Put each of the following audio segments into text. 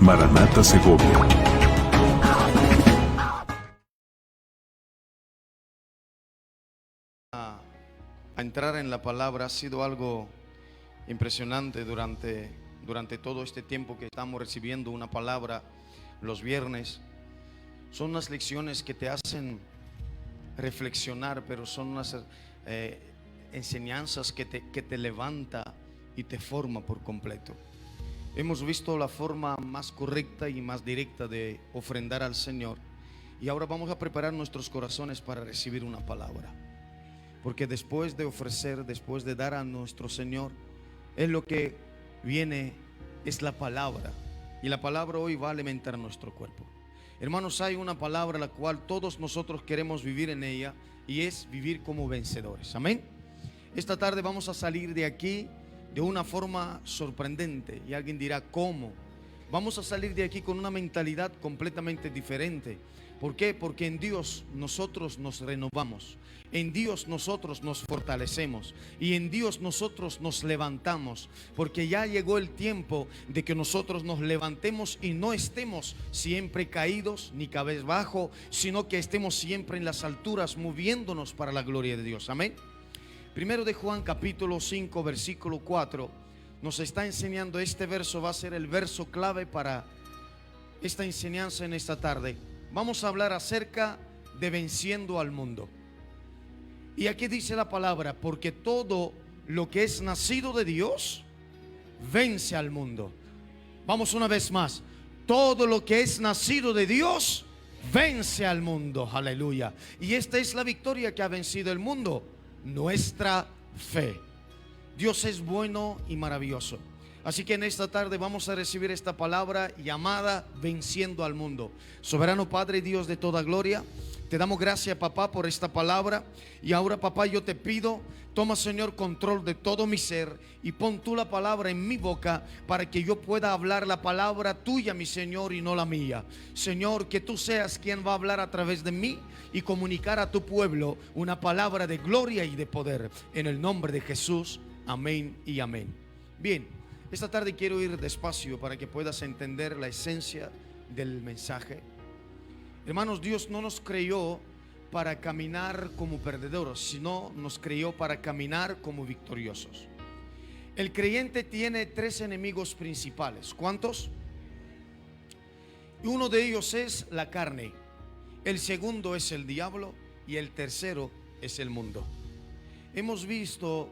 Maranata Segovia. A entrar en la palabra ha sido algo impresionante durante todo este tiempo que estamos recibiendo una palabra los viernes. Son unas lecciones que te hacen reflexionar, pero son unas enseñanzas que te levanta y te forma por completo. Hemos visto la forma más correcta y más directa de ofrendar al Señor, y ahora vamos a preparar nuestros corazones para recibir una palabra. Porque después de ofrecer, después de dar a nuestro Señor, es lo que viene, es la palabra. Y la palabra hoy va a alimentar nuestro cuerpo. Hermanos, hay una palabra la cual todos nosotros queremos vivir en ella, y es vivir como vencedores. Amén. Esta tarde vamos a salir de aquí de una forma sorprendente. Y alguien dirá, ¿cómo? Vamos a salir de aquí con una mentalidad completamente diferente. ¿Por qué? Porque en Dios nosotros nos renovamos, en Dios nosotros nos fortalecemos y en Dios nosotros nos levantamos, porque ya llegó el tiempo de que nosotros nos levantemos y no estemos siempre caídos ni cabezbajo, sino que estemos siempre en las alturas, moviéndonos para la gloria de Dios. Amén. Primero de Juan capítulo 5 versículo 4 nos está enseñando. Este verso va a ser el verso clave para esta enseñanza en esta tarde. Vamos a hablar acerca de venciendo al mundo. Y aquí dice la palabra: porque todo lo que es nacido de Dios vence al mundo. Vamos una vez más. Todo lo que es nacido de Dios vence al mundo. Aleluya. Y esta es la victoria que ha vencido el mundo: nuestra fe. Dios es bueno y maravilloso. Así que en esta tarde vamos a recibir esta palabra llamada venciendo al mundo. Soberano Padre, Dios de toda gloria, te damos gracias, papá, por esta palabra. Y ahora, papá, yo te pido, toma, Señor, control de todo mi ser y pon tú la palabra en mi boca para que yo pueda hablar la palabra tuya, mi Señor, y no la mía. Señor, que tú seas quien va a hablar a través de mí y comunicar a tu pueblo una palabra de gloria y de poder. En el nombre de Jesús, amén y amén. Bien. Esta tarde quiero ir despacio para que puedas entender la esencia del mensaje. Hermanos, Dios no nos creó para caminar como perdedores, sino nos creó para caminar como victoriosos. El creyente tiene tres enemigos principales. ¿Cuántos? Uno de ellos es la carne, el segundo es el diablo y el tercero es el mundo. Hemos visto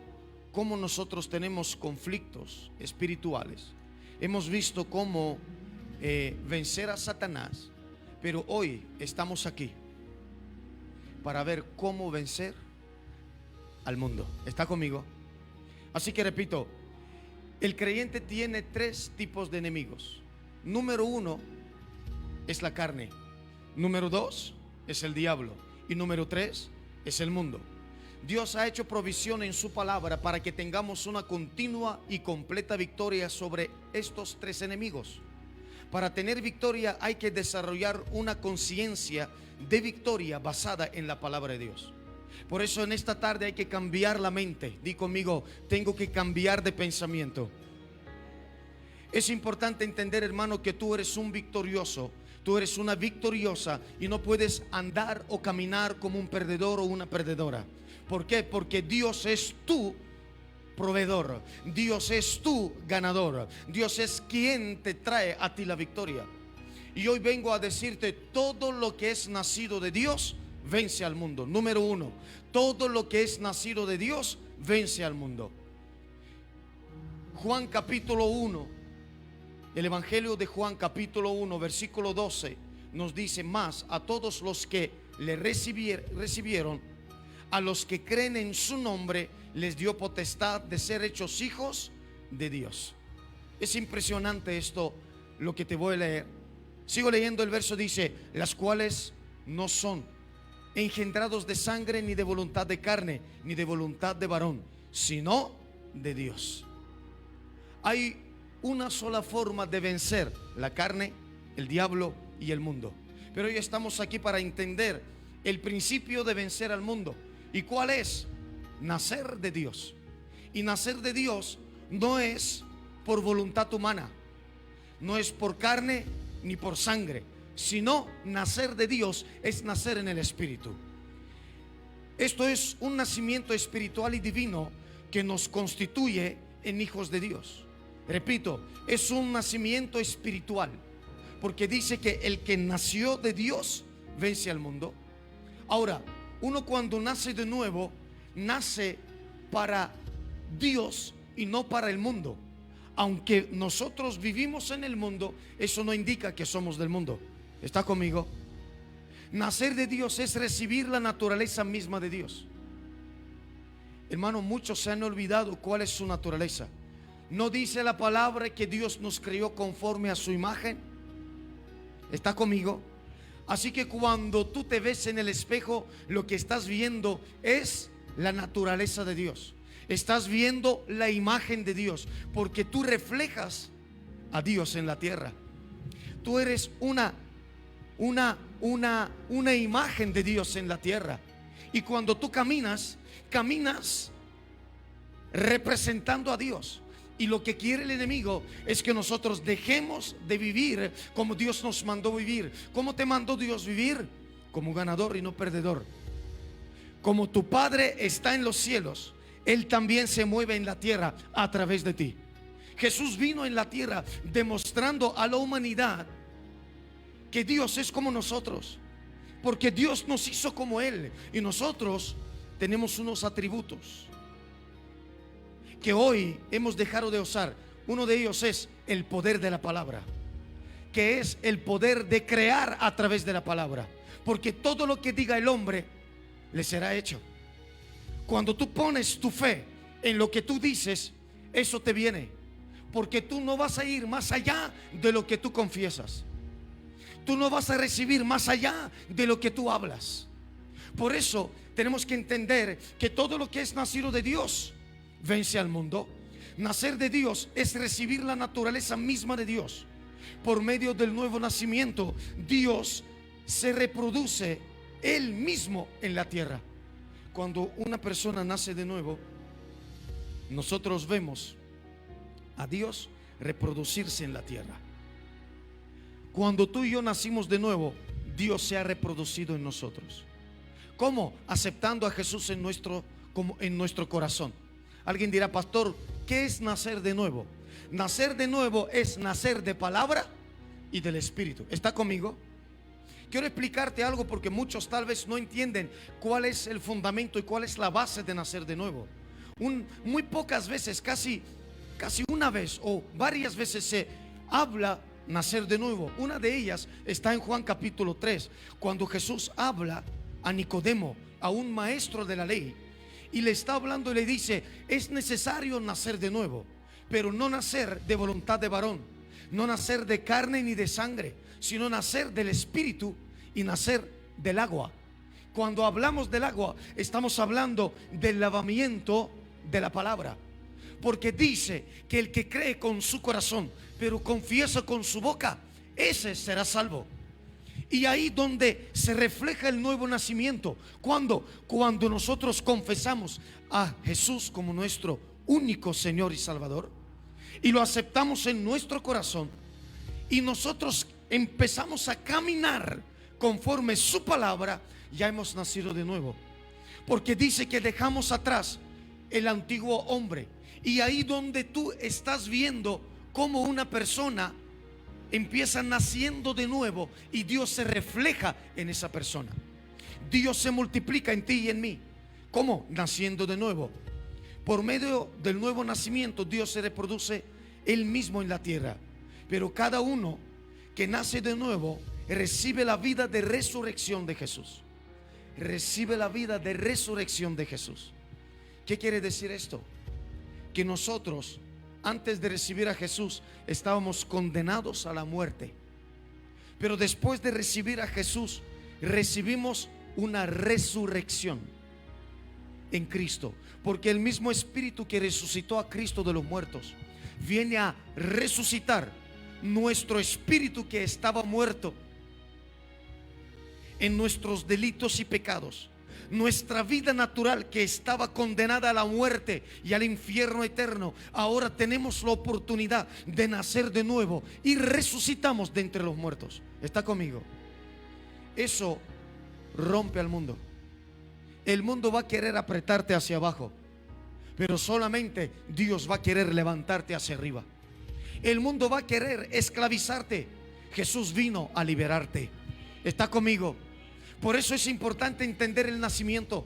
cómo nosotros tenemos conflictos espirituales. Hemos visto cómo vencer a Satanás. Pero hoy estamos aquí para ver cómo vencer al mundo. ¿Está conmigo? Así que repito, el creyente tiene tres tipos de enemigos. Número uno es la carne. Número dos es el diablo. Y número tres es el mundo. Dios ha hecho provisión en su palabra para que tengamos una continua y completa victoria sobre estos tres enemigos. Para tener victoria hay que desarrollar una conciencia de victoria basada en la palabra de Dios. Por eso en esta tarde hay que cambiar la mente. Di conmigo, tengo que cambiar de pensamiento. Es importante entender, hermano, que tú eres un victorioso. Tú eres una victoriosa y no puedes andar o caminar como un perdedor o una perdedora. ¿Por qué? Porque Dios es tu proveedor. Dios es tu ganador. Dios es quien te trae a ti la victoria. Y hoy vengo a decirte, todo lo que es nacido de Dios vence al mundo. Número uno, todo lo que es nacido de Dios vence al mundo. Juan capítulo 1, el Evangelio de Juan capítulo 1 versículo 12 nos dice: más a todos los que le recibieron, a los que creen en su nombre, les dio potestad de ser hechos hijos de Dios. Es impresionante esto, lo que te voy a leer. Sigo leyendo el verso, dice: las cuales no son engendrados de sangre, ni de voluntad de carne, ni de voluntad de varón, sino de Dios. Hay una sola forma de vencer la carne, el diablo y el mundo. Pero hoy estamos aquí para entender el principio de vencer al mundo. ¿Y cuál es? Nacer de Dios. Y nacer de Dios no es por voluntad humana. no es por carne ni por sangre, sino nacer de Dios es nacer en el Espíritu. Esto es un nacimiento espiritual y divino que nos constituye en hijos de Dios. Repito, es un nacimiento espiritual, porque dice que el que nació de Dios vence al mundo. Ahora, uno cuando nace de nuevo, nace para Dios y no para el mundo. Aunque nosotros vivimos en el mundo, eso no indica que somos del mundo. ¿Está conmigo? Nacer de Dios es recibir la naturaleza misma de Dios. Hermano, muchos se han olvidado cuál es su naturaleza. ¿No dice la palabra que Dios nos creó conforme a su imagen? ¿Está conmigo? Así que cuando tú te ves en el espejo, lo que estás viendo es la naturaleza de Dios. Estás viendo la imagen de Dios, porque tú reflejas a Dios en la tierra. Tú eres una imagen de Dios en la tierra. Y cuando tú caminas representando a Dios. Y lo que quiere el enemigo es que nosotros dejemos de vivir como Dios nos mandó vivir. ¿Cómo te mandó Dios vivir? Como ganador y no perdedor. Como tu Padre está en los cielos, Él también se mueve en la tierra a través de ti. Jesús vino en la tierra demostrando a la humanidad que Dios es como nosotros, porque Dios nos hizo como Él, y nosotros tenemos unos atributos que hoy hemos dejado de usar. Uno de ellos es el poder de la palabra, que es el poder de crear a través de la palabra, porque todo lo que diga el hombre le será hecho. Cuando tú pones tu fe en lo que tú dices, eso te viene, porque tú no vas a ir más allá de lo que tú confiesas. Tú no vas a recibir más allá de lo que tú hablas. Por eso tenemos que entender que todo lo que es nacido de Dios vence al mundo. Nacer de Dios es recibir la naturaleza misma de Dios. Por medio del nuevo nacimiento, Dios se reproduce Él mismo en la tierra. Cuando una persona nace de nuevo, nosotros vemos a Dios reproducirse en la tierra. Cuando tú y yo nacimos de nuevo, Dios se ha reproducido en nosotros. ¿Cómo? Aceptando a Jesús en nuestro corazón. Alguien dirá: pastor, ¿qué es nacer de nuevo? Nacer de nuevo es nacer de palabra y del Espíritu. ¿Está conmigo? Quiero explicarte algo, porque muchos tal vez no entienden cuál es el fundamento y cuál es la base de nacer de nuevo. Muy pocas veces, casi una vez o varias veces se habla nacer de nuevo. Una de ellas está en Juan capítulo 3, cuando Jesús habla a Nicodemo, a un maestro de la ley, y le está hablando y le dice: es necesario nacer de nuevo, pero no nacer de voluntad de varón, no nacer de carne ni de sangre, sino nacer del Espíritu y nacer del agua. Cuando hablamos del agua, estamos hablando del lavamiento de la palabra, porque dice que el que cree con su corazón, pero confiesa con su boca, ese será salvo. Y ahí donde se refleja el nuevo nacimiento. Cuando nosotros confesamos a Jesús como nuestro único Señor y Salvador, y lo aceptamos en nuestro corazón, y nosotros empezamos a caminar conforme su palabra, ya hemos nacido de nuevo. Porque dice que dejamos atrás el antiguo hombre. Y ahí donde tú estás viendo cómo una persona empieza naciendo de nuevo, y Dios se refleja en esa persona. Dios se multiplica en ti y en mí. ¿Cómo? Naciendo de nuevo. Por medio del nuevo nacimiento, Dios se reproduce Él mismo en la tierra. Pero cada uno que nace de nuevo recibe la vida de resurrección de Jesús. Recibe la vida de resurrección de Jesús. ¿Qué quiere decir esto? Que nosotros, antes de recibir a Jesús, estábamos condenados a la muerte. Pero después de recibir a Jesús, recibimos una resurrección en Cristo. Porque el mismo Espíritu que resucitó a Cristo de los muertos viene a resucitar nuestro espíritu que estaba muerto en nuestros delitos y pecados. Nuestra vida natural, que estaba condenada a la muerte y al infierno eterno, ahora tenemos la oportunidad de nacer de nuevo y resucitamos de entre los muertos. ¿Está conmigo? Eso rompe al mundo. El mundo va a querer apretarte hacia abajo, pero solamente Dios va a querer levantarte hacia arriba. El mundo va a querer esclavizarte. Jesús vino a liberarte. ¿Está conmigo? Por eso es importante entender el nacimiento.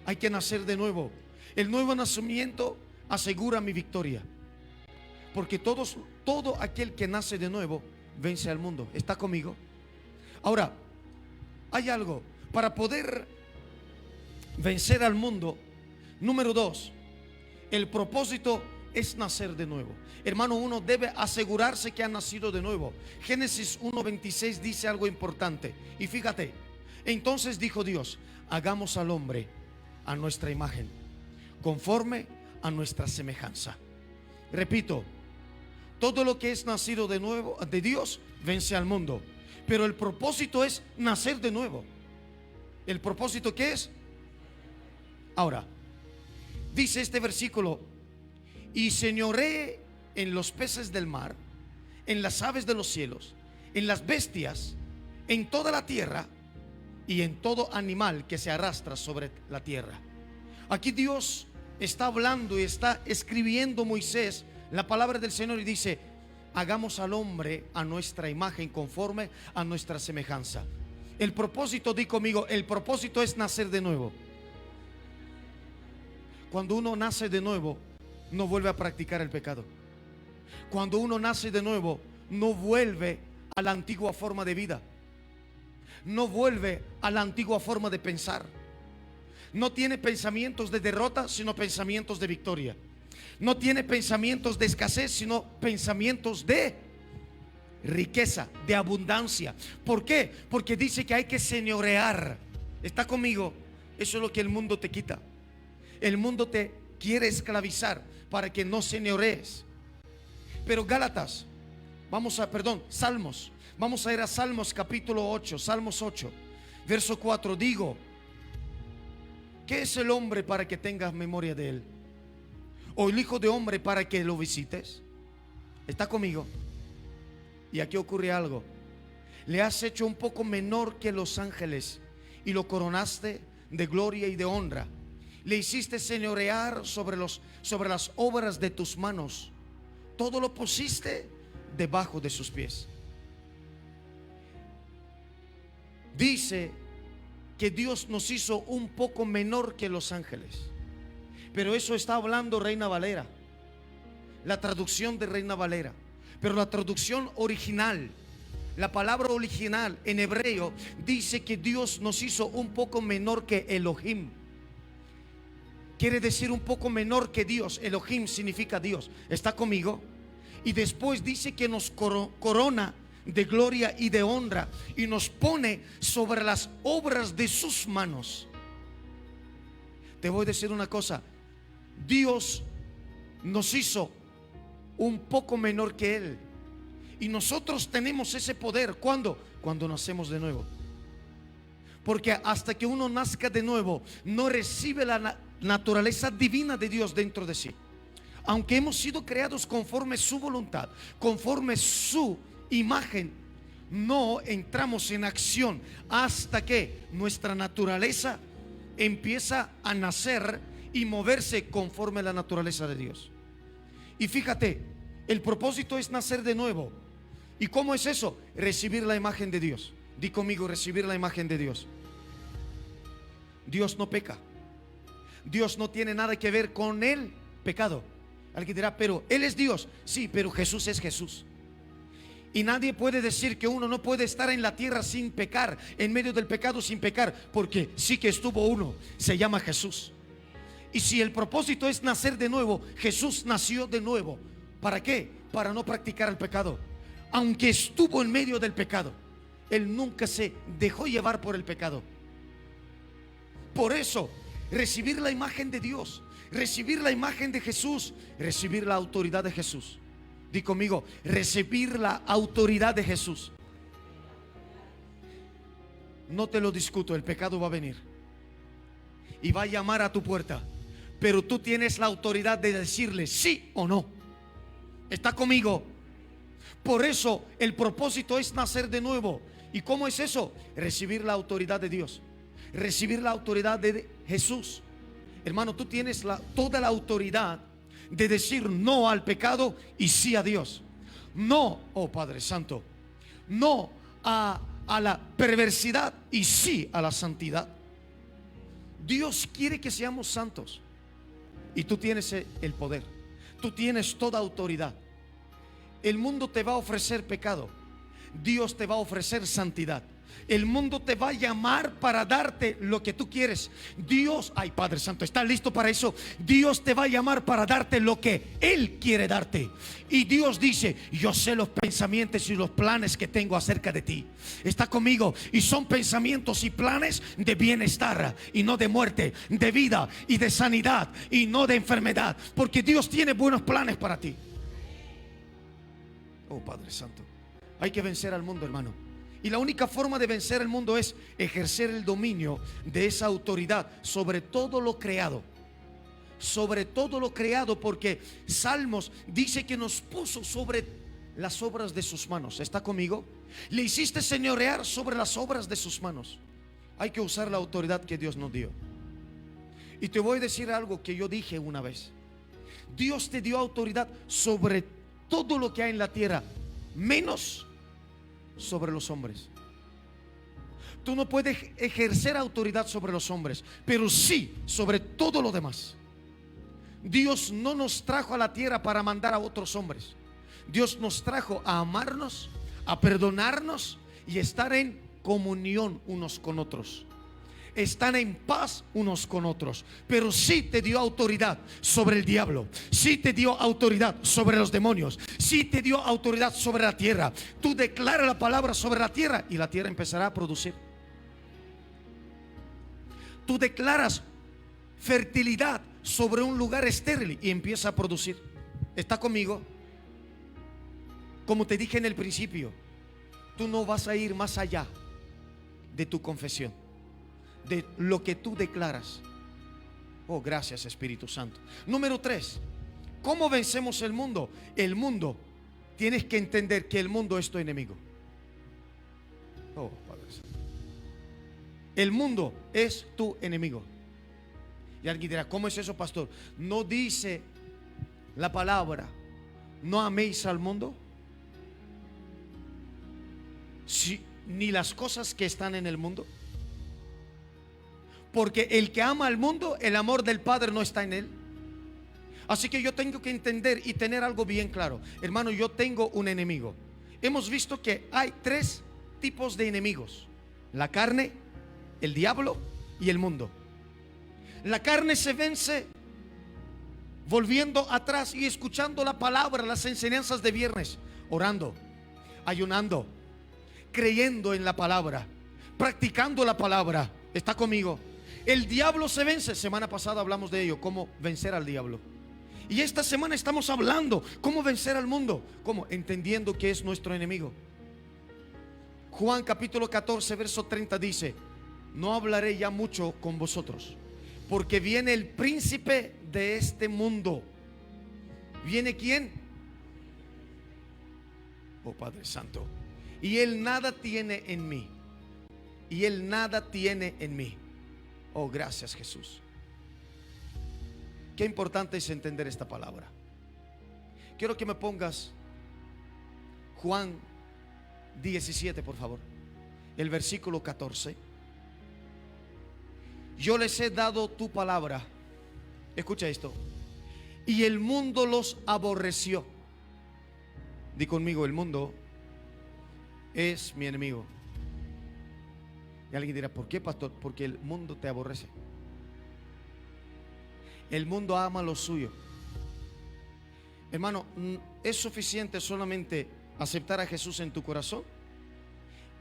Hay que nacer de nuevo. El nuevo nacimiento asegura mi victoria, porque todo aquel que nace de nuevo vence al mundo. ¿Está conmigo? Ahora, hay algo para poder vencer al mundo. Número 2, el propósito es nacer de nuevo. Hermano, uno debe asegurarse que ha nacido de nuevo. Génesis 1:26 dice algo importante. Y fíjate, entonces dijo Dios: hagamos al hombre a nuestra imagen, conforme a nuestra semejanza. Repito, todo lo que es nacido de nuevo de Dios vence al mundo, pero el propósito es nacer de nuevo. ¿El propósito qué es? Ahora, dice este versículo: y señoré en los peces del mar, en las aves de los cielos, en las bestias, en toda la tierra y en todo animal que se arrastra sobre la tierra. Aquí Dios está hablando y está escribiendo Moisés la palabra del Señor y dice: hagamos al hombre a nuestra imagen, conforme a nuestra semejanza. El propósito, di conmigo, el propósito es nacer de nuevo. Cuando uno nace de nuevo, no vuelve a practicar el pecado. Cuando uno nace de nuevo, no vuelve a la antigua forma de vida. No vuelve a la antigua forma de pensar. No tiene pensamientos de derrota, sino pensamientos de victoria. No tiene pensamientos de escasez, sino pensamientos de riqueza, de abundancia. ¿Por qué? Porque dice que hay que señorear. ¿Está conmigo? Eso es lo que el mundo te quita. El mundo te quiere esclavizar para que no señorees. Pero Salmos. Vamos a ir a Salmos capítulo 8, Salmos 8, verso 4. Digo: ¿qué es el hombre para que tengas memoria de él? ¿O el hijo de hombre para que lo visites? ¿Está conmigo? Y aquí ocurre algo. Le has hecho un poco menor que los ángeles y lo coronaste de gloria y de honra. Le hiciste señorear sobre las obras de tus manos. Todo lo pusiste debajo de sus pies. Dice que Dios nos hizo un poco menor que los ángeles, pero eso está hablando Reina Valera, la traducción de Reina Valera. Pero la traducción original, la palabra original en hebreo dice que Dios nos hizo un poco menor que Elohim. Quiere decir un poco menor que Dios. Elohim significa Dios. ¿Está conmigo? Y después dice que nos corona de gloria y de honra y nos pone sobre las obras de sus manos. Te voy a decir una cosa: Dios nos hizo un poco menor que Él, y nosotros tenemos ese poder. ¿Cuándo? Cuando nacemos de nuevo. Porque hasta que uno nazca de nuevo, no recibe la naturaleza divina de Dios dentro de sí. Aunque hemos sido creados conforme su voluntad, conforme su imagen, no entramos en acción hasta que nuestra naturaleza empieza a nacer y moverse conforme a la naturaleza de Dios. Y fíjate, el propósito es nacer de nuevo. ¿Y cómo es eso? Recibir la imagen de Dios. Di conmigo: recibir la imagen de Dios. Dios no peca. Dios no tiene nada que ver con el pecado. Alguien dirá: pero Él es Dios. Sí, pero Jesús es Jesús. Y nadie puede decir que uno no puede estar en la tierra sin pecar, en medio del pecado sin pecar, porque sí que estuvo uno, se llama Jesús. Y si el propósito es nacer de nuevo, Jesús nació de nuevo. ¿Para qué? Para no practicar el pecado. Aunque estuvo en medio del pecado, Él nunca se dejó llevar por el pecado. Por eso, recibir la imagen de Dios, recibir la imagen de Jesús, recibir la autoridad de Jesús. Di conmigo: recibir la autoridad de Jesús. No te lo discuto, el pecado va a venir. y va a llamar a tu puerta, pero tú tienes la autoridad de decirle sí o no. ¿Está conmigo? Por eso el propósito es nacer de nuevo. ¿Y cómo es eso? Recibir la autoridad de Dios, recibir la autoridad de Jesús. Hermano, tú tienes toda la autoridad de decir no al pecado y sí a Dios. No, oh Padre Santo, no a la perversidad y sí a la santidad. Dios quiere que seamos santos y tú tienes el poder, tú tienes toda autoridad. El mundo te va a ofrecer pecado, Dios te va a ofrecer santidad. El mundo te va a llamar para darte lo que tú quieres. Dios, ay Padre Santo, ¿estás listo para eso? Dios te va a llamar para darte lo que Él quiere darte. Y Dios dice: yo sé los pensamientos y los planes que tengo acerca de ti. Está conmigo. Y son pensamientos y planes de bienestar y no de muerte, de vida y de sanidad y no de enfermedad, porque Dios tiene buenos planes para ti. Oh Padre Santo, hay que vencer al mundo, hermano. Y la única forma de vencer el mundo es ejercer el dominio de esa autoridad sobre todo lo creado. Sobre todo lo creado, porque Salmos dice que nos puso sobre las obras de sus manos. ¿Está conmigo? Le hiciste señorear sobre las obras de sus manos. Hay que usar la autoridad que Dios nos dio. Y te voy a decir algo que yo dije una vez. Dios te dio autoridad sobre todo lo que hay en la tierra, menos sobre los hombres. Tú no puedes ejercer autoridad sobre los hombres, pero sí sobre todo lo demás. Dios no nos trajo a la tierra para mandar a otros hombres. Dios nos trajo a amarnos, a perdonarnos y estar en comunión unos con otros. Están en paz unos con otros. Pero sí te dio autoridad sobre el diablo, sí te dio autoridad sobre los demonios, sí te dio autoridad sobre la tierra. Tú declara la palabra sobre la tierra y la tierra empezará a producir. Tú declaras fertilidad sobre un lugar estéril y empieza a producir. ¿Está conmigo? Como te dije en el principio, tú no vas a ir más allá de tu confesión, de lo que tú declaras. Oh, gracias Espíritu Santo. Número 3, ¿cómo vencemos el mundo? El mundo, tienes que entender que el mundo es tu enemigo. Oh, Padre Santo. El mundo es tu enemigo. Y alguien dirá: ¿cómo es eso, pastor? ¿No dice la palabra no améis al mundo? Sí, ni las cosas que están en el mundo. Porque el que ama al mundo, el amor del Padre no está en él. Así que yo tengo que entender y tener algo bien claro. Hermano, yo tengo un enemigo. Hemos visto que hay 3 tipos de enemigos: la carne, el diablo y el mundo. La carne se vence volviendo atrás y escuchando la palabra, las enseñanzas de viernes, orando, ayunando, creyendo en la palabra, practicando la palabra. ¿Está conmigo? El diablo se vence. Semana pasada hablamos de ello, cómo vencer al diablo. Y esta semana estamos hablando cómo vencer al mundo. ¿Cómo? Entendiendo que es nuestro enemigo. Juan capítulo 14 verso 30 dice: no hablaré ya mucho con vosotros, porque viene el príncipe de este mundo. ¿Viene quién? Oh Padre Santo. Y él nada tiene en mí. Y él nada tiene en mí. Oh, gracias Jesús. Qué importante es entender esta palabra. Quiero que me pongas Juan 17, por favor, el versículo 14. Yo les he dado tu palabra. Escucha esto. Y el mundo los aborreció. Di conmigo: el mundo es mi enemigo. Y alguien dirá: ¿por qué, pastor? Porque el mundo te aborrece. El mundo ama lo suyo. Hermano, es suficiente solamente aceptar a Jesús en tu corazón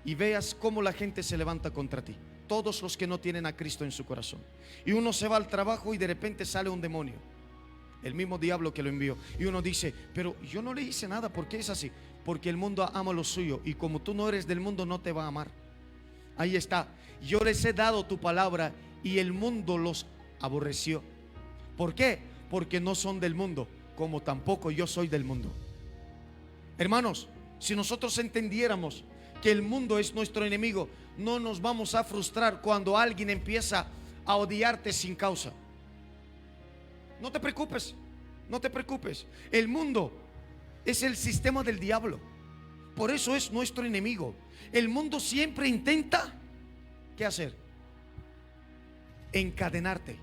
y veas cómo la gente se levanta contra ti. Todos los que no tienen a Cristo en su corazón. Y uno se va al trabajo y de repente sale un demonio, el mismo diablo que lo envió. Y uno dice: pero yo no le hice nada. ¿Por qué es así? Porque el mundo ama lo suyo, y como tú no eres del mundo, no te va a amar. Ahí está. Yo les he dado tu palabra y el mundo los aborreció. ¿Por qué? Porque no son del mundo, como tampoco yo soy del mundo. Hermanos, si nosotros entendiéramos que el mundo es nuestro enemigo, no nos vamos a frustrar cuando alguien empieza a odiarte sin causa. No te preocupes, no te preocupes. El mundo es el sistema del diablo, por eso es nuestro enemigo. El mundo siempre intenta, ¿qué hacer? Encadenarte,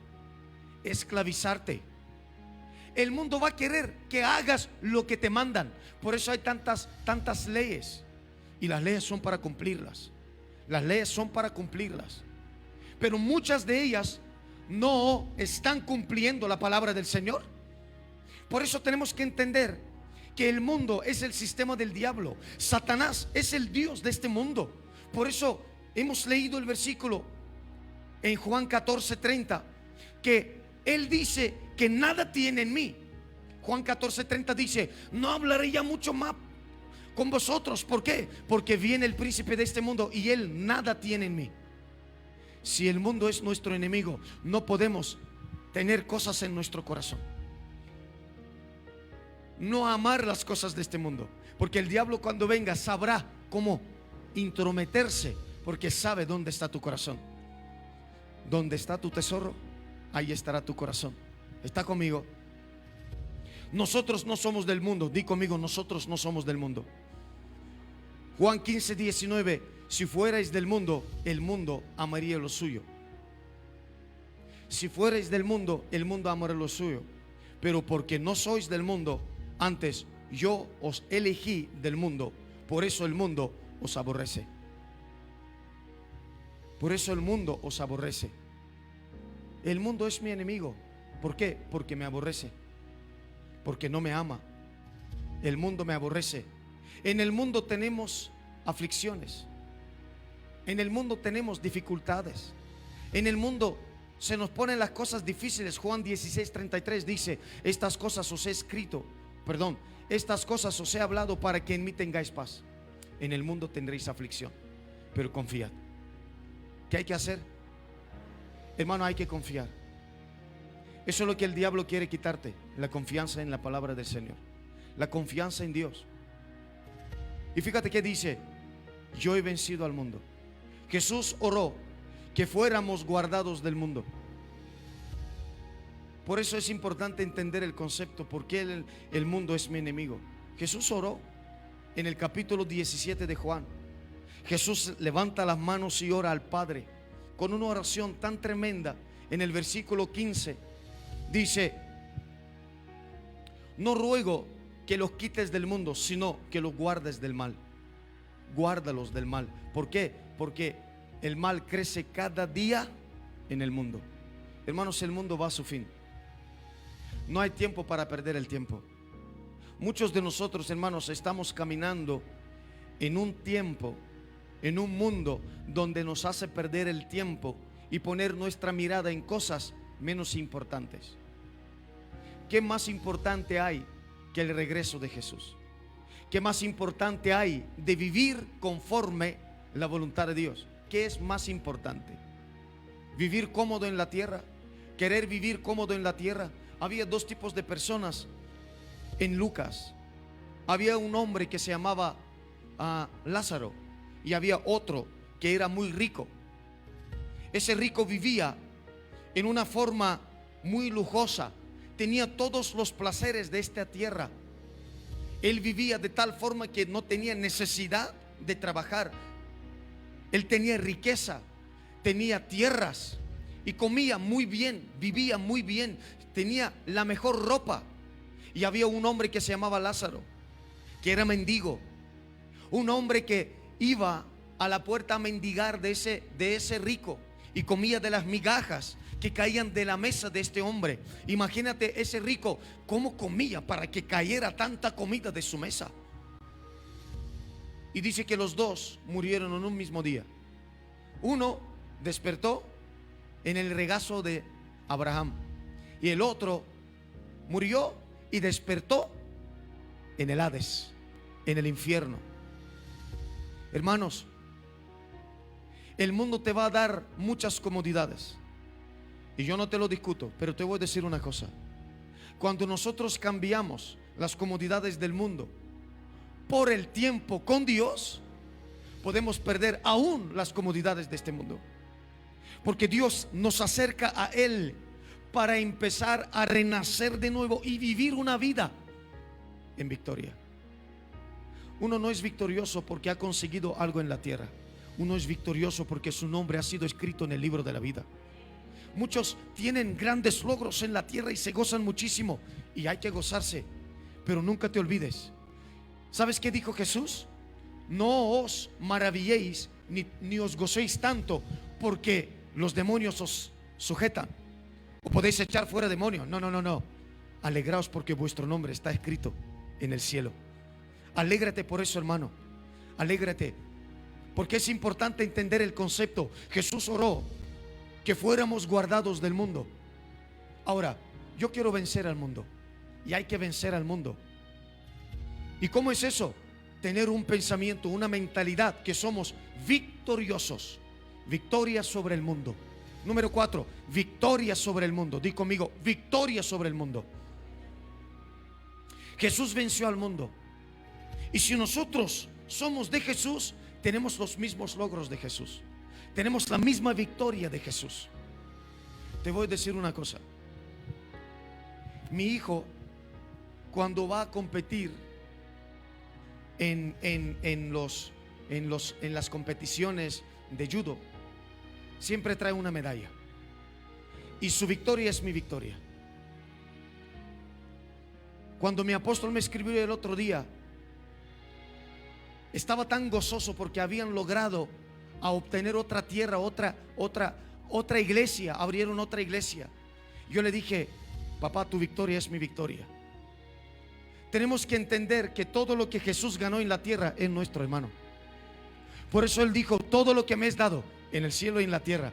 esclavizarte. El mundo va a querer que hagas lo que te mandan. Por eso hay tantas leyes. Y las leyes son para cumplirlas. Las leyes son para cumplirlas. Pero muchas de ellas no están cumpliendo la palabra del Señor. Por eso tenemos que entender que el mundo es el sistema del diablo. Satanás es el Dios de este mundo. Por eso hemos leído el versículo en Juan 14:30, que Él dice que nada tiene en mí. Juan 14:30 dice: no hablaré ya mucho más con vosotros. ¿Por qué? Porque viene el príncipe de este mundo y Él nada tiene en mí. Si el mundo es nuestro enemigo, no podemos tener cosas en nuestro corazón, no amar las cosas de este mundo, porque el diablo cuando venga sabrá cómo intrometerse, porque sabe dónde está tu corazón. Donde está tu tesoro, ahí estará tu corazón. ¿Está conmigo? Nosotros no somos del mundo. Di conmigo: nosotros no somos del mundo. Juan 15:19: si fuerais del mundo, el mundo amaría lo suyo. Si fuerais del mundo, el mundo amaría lo suyo. Pero porque no sois del mundo, antes yo os elegí del mundo, por eso el mundo os aborrece. Por eso el mundo os aborrece. El mundo es mi enemigo. ¿Por qué? Porque me aborrece, porque no me ama. El mundo me aborrece. En el mundo tenemos aflicciones. En el mundo tenemos dificultades. En el mundo se nos ponen las cosas difíciles. Juan 16:33 dice: estas cosas os he escrito, estas cosas os he hablado para que en mí tengáis paz. En el mundo tendréis aflicción, pero confiad. ¿Qué hay que hacer? Hermano, hay que confiar. Eso es lo que el diablo quiere quitarte: la confianza en la palabra del Señor, la confianza en Dios. Y fíjate que dice: yo he vencido al mundo. Jesús oró que fuéramos guardados del mundo. Por eso es importante entender el concepto, porque el mundo es mi enemigo. Jesús oró en el capítulo 17 de Juan. Jesús levanta las manos y ora al Padre con una oración tan tremenda. En el versículo 15 dice: no ruego que los quites del mundo, sino que los guardes del mal. Guárdalos del mal. ¿Por qué? Porque el mal crece cada día en el mundo. Hermanos, el mundo va a su fin. No hay tiempo para perder el tiempo. Muchos de nosotros, hermanos, estamos caminando en un tiempo, en un mundo donde nos hace perder el tiempo y poner nuestra mirada en cosas menos importantes. ¿Qué más importante hay que el regreso de Jesús? ¿Qué más importante hay de vivir conforme la voluntad de Dios? ¿Qué es más importante? ¿Vivir cómodo en la tierra? ¿Querer vivir cómodo en la tierra? Había dos tipos de personas en Lucas. Había un hombre que se llamaba Lázaro, y había otro que era muy rico. Ese rico vivía en una forma muy lujosa, tenía todos los placeres de esta tierra. Él vivía de tal forma que no tenía necesidad de trabajar. Él tenía riqueza, tenía tierras y comía muy bien, vivía muy bien, tenía la mejor ropa. Y había un hombre que se llamaba Lázaro, que era mendigo, un hombre que iba a la puerta a mendigar de ese rico y comía de las migajas que caían de la mesa de este hombre. Imagínate ese rico cómo comía para que cayera tanta comida de su mesa. Y dice que los dos murieron en un mismo día. Uno despertó en el regazo de Abraham, y el otro murió y despertó en el Hades, en el infierno. Hermanos, el mundo te va a dar muchas comodidades. Y yo no te lo discuto, pero te voy a decir una cosa. Cuando nosotros cambiamos las comodidades del mundo por el tiempo con Dios, podemos perder aún las comodidades de este mundo. Porque Dios nos acerca a Él para empezar a renacer de nuevo y vivir una vida en victoria. Uno no es victorioso porque ha conseguido algo en la tierra. Uno es victorioso porque su nombre ha sido escrito en el libro de la vida. Muchos tienen grandes logros en la tierra y se gozan muchísimo, y hay que gozarse, pero nunca te olvides. ¿Sabes qué dijo Jesús? No os maravilléis ni os gocéis tanto porque los demonios os sujetan o podéis echar fuera demonios. No. Alegraos porque vuestro nombre está escrito en el cielo. Alégrate por eso, hermano. Alégrate, porque es importante entender el concepto. Jesús oró que fuéramos guardados del mundo. Ahora, yo quiero vencer al mundo, y hay que vencer al mundo. ¿Y cómo es eso? Tener un pensamiento, una mentalidad que somos victoriosos. Victoria sobre el mundo. Número 4, victoria sobre el mundo. Di conmigo, victoria sobre el mundo. Jesús venció al mundo. Y si nosotros somos de Jesús, tenemos los mismos logros de Jesús. Tenemos la misma victoria de Jesús. Te voy a decir una cosa. Mi hijo, cuando va a competir en las competiciones de judo, siempre trae una medalla. Y su victoria es mi victoria. Cuando mi apóstol me escribió el otro día, estaba tan gozoso porque habían logrado a obtener otra tierra, otra iglesia, abrieron otra iglesia. Yo le dije, papá, tu victoria es mi victoria. Tenemos que entender que todo lo que Jesús ganó en la tierra es nuestro, hermano. Por eso Él dijo, todo lo que me has dado en el cielo y en la tierra,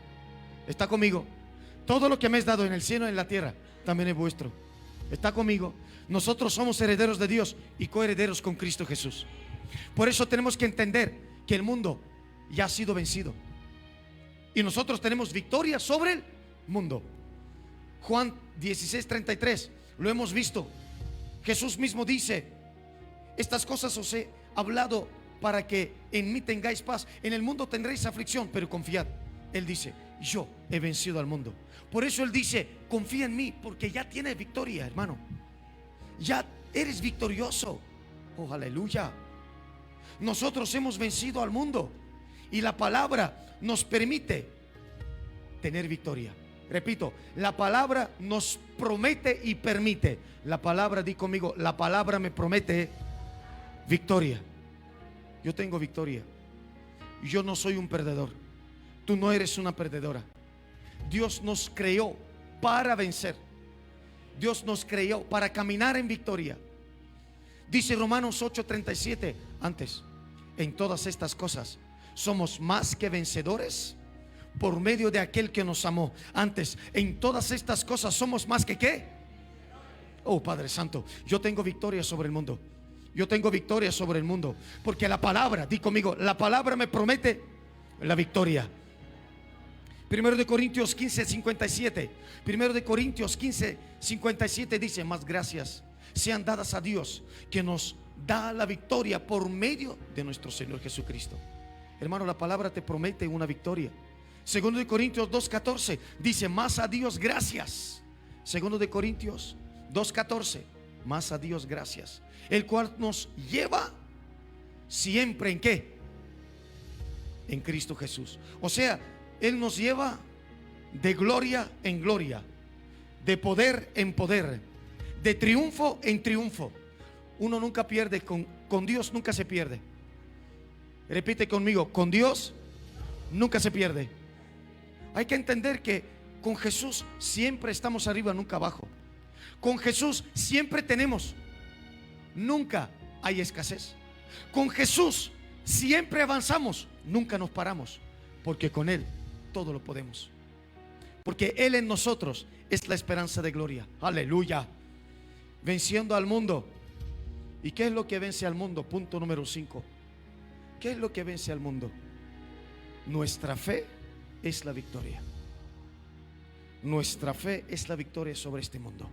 ¿está conmigo? Todo lo que me has dado en el cielo y en la tierra también es vuestro. ¿Está conmigo? Nosotros somos herederos de Dios y coherederos con Cristo Jesús. Por eso tenemos que entender que el mundo ya ha sido vencido y nosotros tenemos victoria sobre el mundo. Juan 16:33, lo hemos visto. Jesús mismo dice, estas cosas os he hablado para que en mí tengáis paz. En el mundo tendréis aflicción, pero confiad. Él dice, yo he vencido al mundo. Por eso Él dice, confía en mí, porque ya tienes victoria, hermano. Ya eres victorioso. Oh, aleluya. Nosotros hemos vencido al mundo y la palabra nos permite tener victoria. Repito, la palabra nos promete y permite. La palabra, di conmigo, la palabra me promete victoria. Yo tengo victoria. Yo no soy un perdedor. Tú no eres una perdedora. Dios nos creó para vencer. Dios nos creó para caminar en victoria. Dice Romanos 8:37 antes, en todas estas cosas somos más que vencedores por medio de aquel que nos amó. Antes, en todas estas cosas somos más que ¿qué? Oh, Padre Santo, yo tengo victoria sobre el mundo. Yo tengo victoria sobre el mundo, porque la palabra, di conmigo, la palabra me promete la victoria. Primero de Corintios 15:57. Primero de Corintios 15:57 dice, más gracias sean dadas a Dios que nos da la victoria por medio de nuestro Señor Jesucristo. Hermano, la palabra te promete una victoria. Segundo de Corintios 2:14 dice, más a Dios gracias. Segundo de Corintios 2:14, más a Dios gracias, el cual nos lleva siempre ¿en qué? En Cristo Jesús. O sea, Él nos lleva de gloria en gloria, de poder en poder, de triunfo en triunfo. Uno nunca pierde, con Dios nunca se pierde. Repite conmigo, con Dios nunca se pierde. Hay que entender que con Jesús siempre estamos arriba, nunca abajo. Con Jesús siempre tenemos, nunca hay escasez. Con Jesús siempre avanzamos, nunca nos paramos, porque con Él todo lo podemos. Porque Él en nosotros es la esperanza de gloria. Aleluya. Venciendo al mundo. ¿Y qué es lo que vence al mundo? Punto número 5. ¿Qué es lo que vence al mundo? Nuestra fe es la victoria. nuestra fe es la victoria sobre este mundo.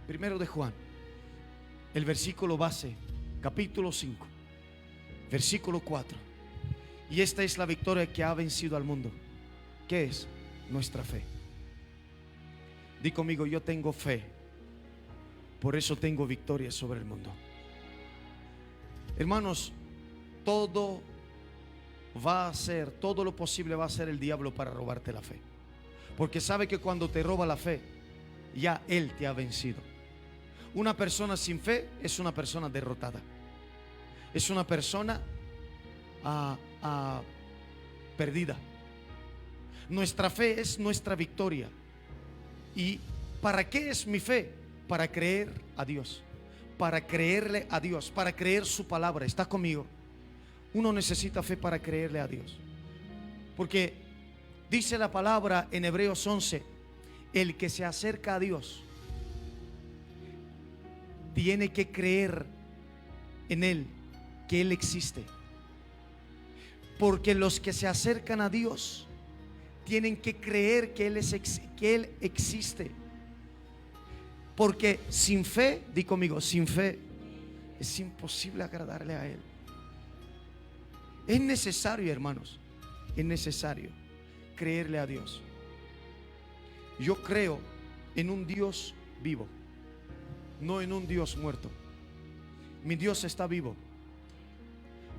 Primero de Juan, el versículo base, capítulo 5, versículo 4. Y esta es la victoria que ha vencido al mundo. ¿Qué es? Nuestra fe. Di conmigo: yo tengo fe, por eso tengo victoria sobre el mundo. Hermanos, todo lo posible va a hacer el diablo para robarte la fe, porque sabe que cuando te roba la fe, ya él te ha vencido. Una persona sin fe es una persona derrotada, es una persona perdida. Nuestra fe es nuestra victoria. ¿Y para qué es mi fe? Para creer a Dios, para creerle a Dios, para creer su palabra. ¿Está conmigo? Uno necesita fe para creerle a Dios, porque dice la palabra en Hebreos 11: el que se acerca a Dios tiene que creer en Él, que Él existe. Porque los que se acercan a Dios tienen que creer que Él existe. Porque sin fe, di conmigo, sin fe es imposible agradarle a Él. Es necesario, hermanos, es necesario creerle a Dios. Yo creo en un Dios vivo, no en un Dios muerto. Mi Dios está vivo.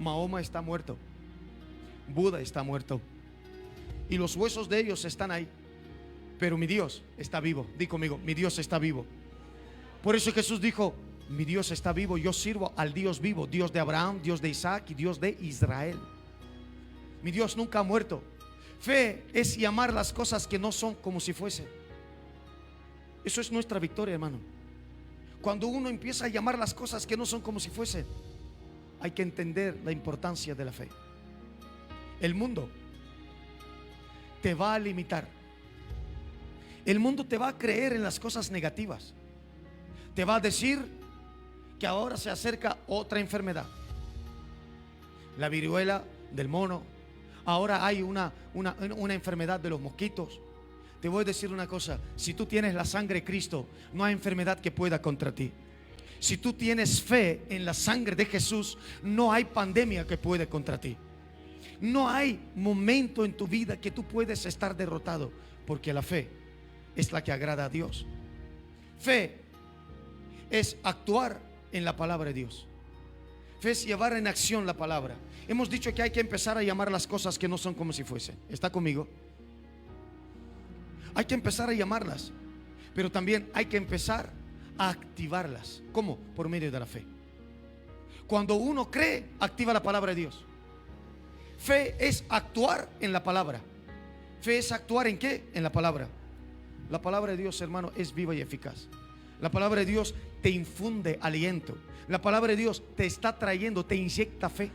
Mahoma está muerto, Buda está muerto, y los huesos de ellos están ahí, pero mi Dios está vivo. Di conmigo: mi Dios está vivo. Por eso Jesús dijo: mi Dios está vivo, yo sirvo al Dios vivo, Dios de Abraham, Dios de Isaac y Dios de Israel. Mi Dios nunca ha muerto. Fe es llamar las cosas que no son como si fuesen. Eso es nuestra victoria, hermano. Cuando uno empieza a llamar las cosas que no son como si fuesen, hay que entender la importancia de la fe. El mundo te va a limitar. El mundo te va a creer en las cosas negativas. Te va a decir que ahora se acerca otra enfermedad, la viruela del mono. Ahora hay una enfermedad de los mosquitos. Te voy a decir una cosa: si tú tienes la sangre de Cristo, no hay enfermedad que pueda contra ti. Si tú tienes fe en la sangre de Jesús, no hay pandemia que pueda contra ti. No hay momento en tu vida que tú puedes estar derrotado, porque la fe es la que agrada a Dios. Fe es actuar en la palabra de Dios. Fe es llevar en acción la palabra. Hemos dicho que hay que empezar a llamar las cosas que no son como si fuesen. ¿Está conmigo? Hay que empezar a llamarlas, pero también hay que empezar a activarlas. ¿Cómo? Por medio de la fe. Cuando uno cree, activa la palabra de Dios. Fe es actuar en la palabra. Fe es actuar en ¿qué? En la palabra. La palabra de Dios, hermano, es viva y eficaz. La palabra de Dios te infunde aliento. La palabra de Dios te está trayendo, te inyecta fe.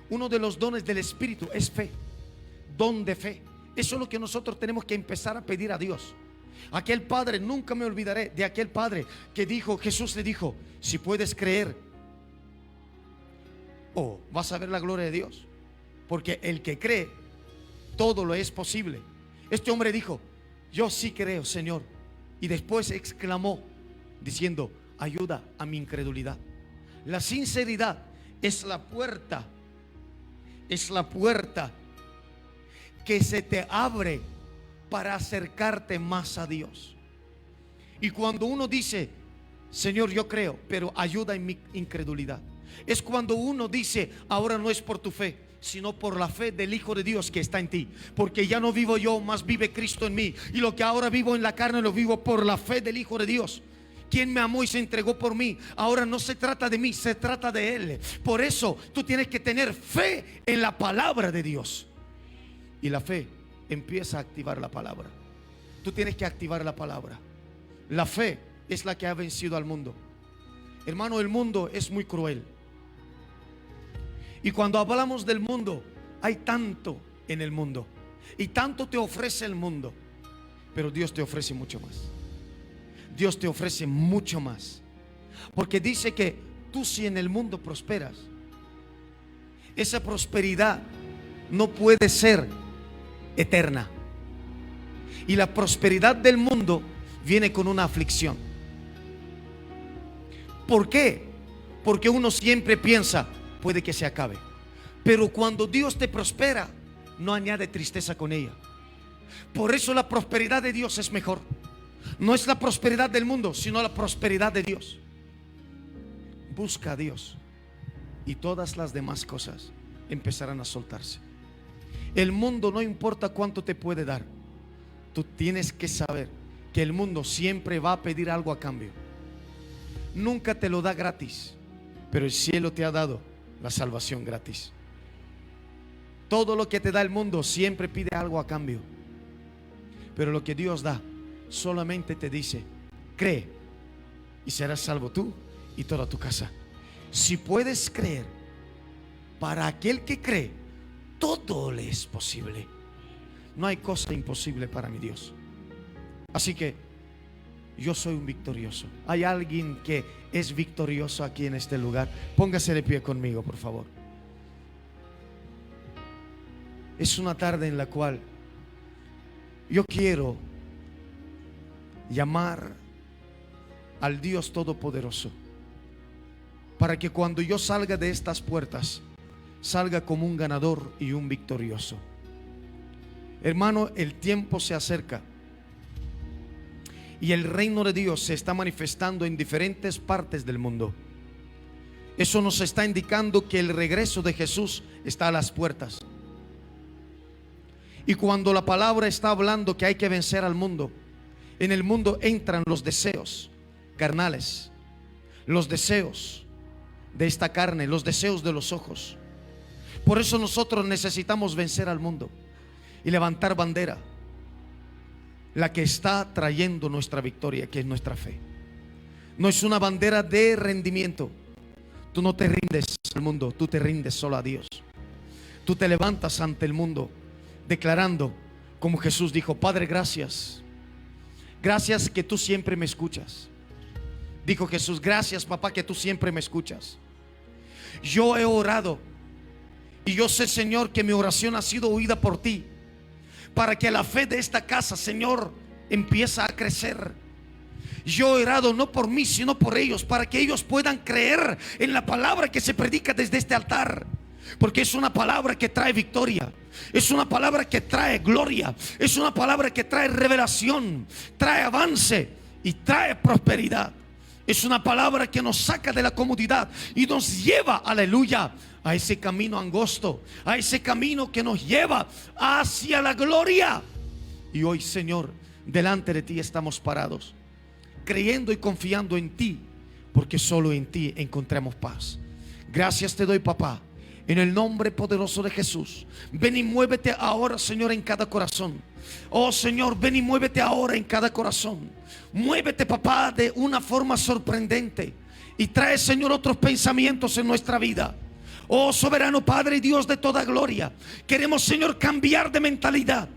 Uno de los dones del Espíritu es fe. Don de fe. Eso es lo que nosotros tenemos que empezar a pedir a Dios. Aquel padre, nunca me olvidaré de aquel padre que dijo, Jesús le dijo: si puedes creer, vas a ver la gloria de Dios. Porque el que cree, todo lo es posible. Este hombre dijo: yo sí creo, Señor. Y después exclamó diciendo: ayuda a mi incredulidad. La sinceridad es la puerta. Es la puerta que se te abre para acercarte más a Dios. Y cuando uno dice: Señor, yo creo, pero ayuda en mi incredulidad, es cuando uno dice: ahora no es por tu fe, sino por la fe del Hijo de Dios que está en ti. Porque ya no vivo yo, mas vive Cristo en mí. Y lo que ahora vivo en la carne, lo vivo por la fe del Hijo de Dios, quien me amó y se entregó por mí. Ahora no se trata de mí, se trata de Él. Por eso tú tienes que tener fe en la palabra de Dios. Y la fe empieza a activar la palabra. Tú tienes que activar la palabra. La fe es la que ha vencido al mundo. Hermano, el mundo es muy cruel. Y cuando hablamos del mundo, hay tanto en el mundo y tanto te ofrece el mundo, pero Dios te ofrece mucho más. Dios te ofrece mucho más, porque dice que tú, si en el mundo prosperas, esa prosperidad no puede ser eterna. Y la prosperidad del mundo viene con una aflicción. ¿Por qué? Porque uno siempre piensa, puede que se acabe. Pero cuando Dios te prospera, no añade tristeza con ella. Por eso la prosperidad de Dios es mejor. No es la prosperidad del mundo, sino la prosperidad de Dios. Busca a Dios y todas las demás cosas empezarán a soltarse. El mundo, no importa cuánto te puede dar, tú tienes que saber que el mundo siempre va a pedir algo a cambio. Nunca te lo da gratis, pero el cielo te ha dado la salvación gratis. Todo lo que te da el mundo siempre pide algo a cambio, pero lo que Dios da solamente te dice: cree y serás salvo tú y toda tu casa. Si puedes creer, para aquel que cree, todo le es posible. No hay cosa imposible para mi Dios. Así que yo soy un victorioso. ¿Hay alguien que es victorioso aquí en este lugar? Póngase de pie conmigo, por favor. Es una tarde en la cual yo quiero llamar al Dios Todopoderoso, para que cuando yo salga de estas puertas, salga como un ganador y un victorioso. Hermano, el tiempo se acerca y el reino de Dios se está manifestando en diferentes partes del mundo. Eso nos está indicando que el regreso de Jesús está a las puertas. Y cuando la palabra está hablando que hay que vencer al mundo, en el mundo entran los deseos carnales, los deseos de esta carne, los deseos de los ojos. Por eso nosotros necesitamos vencer al mundo y levantar bandera, la que está trayendo nuestra victoria, que es nuestra fe. No es una bandera de rendimiento. Tú no te rindes al mundo, tú te rindes solo a Dios. Tú te levantas ante el mundo declarando, como Jesús dijo: Padre, gracias. Gracias que tú siempre me escuchas. Dijo Jesús: gracias, papá, que tú siempre me escuchas. Yo he orado y yo sé, Señor, que mi oración ha sido oída por ti, para que la fe de esta casa, Señor, empiece a crecer. Yo he orado no por mí, sino por ellos, para que ellos puedan creer en la palabra que se predica desde este altar, porque es una palabra que trae victoria, es una palabra que trae gloria, es una palabra que trae revelación, trae avance y trae prosperidad. Es una palabra que nos saca de la comodidad y nos lleva, aleluya, a ese camino angosto, a ese camino que nos lleva hacia la gloria. Y hoy, Señor, delante de ti estamos parados, creyendo y confiando en ti, porque solo en ti encontramos paz. Gracias te doy, papá, en el nombre poderoso de Jesús. Ven y muévete ahora, Señor, en cada corazón. Oh Señor, ven y muévete ahora en cada corazón. Muévete, papá, de una forma sorprendente y trae, Señor, otros pensamientos en nuestra vida. Oh soberano Padre y Dios de toda gloria, queremos, Señor, cambiar de mentalidad.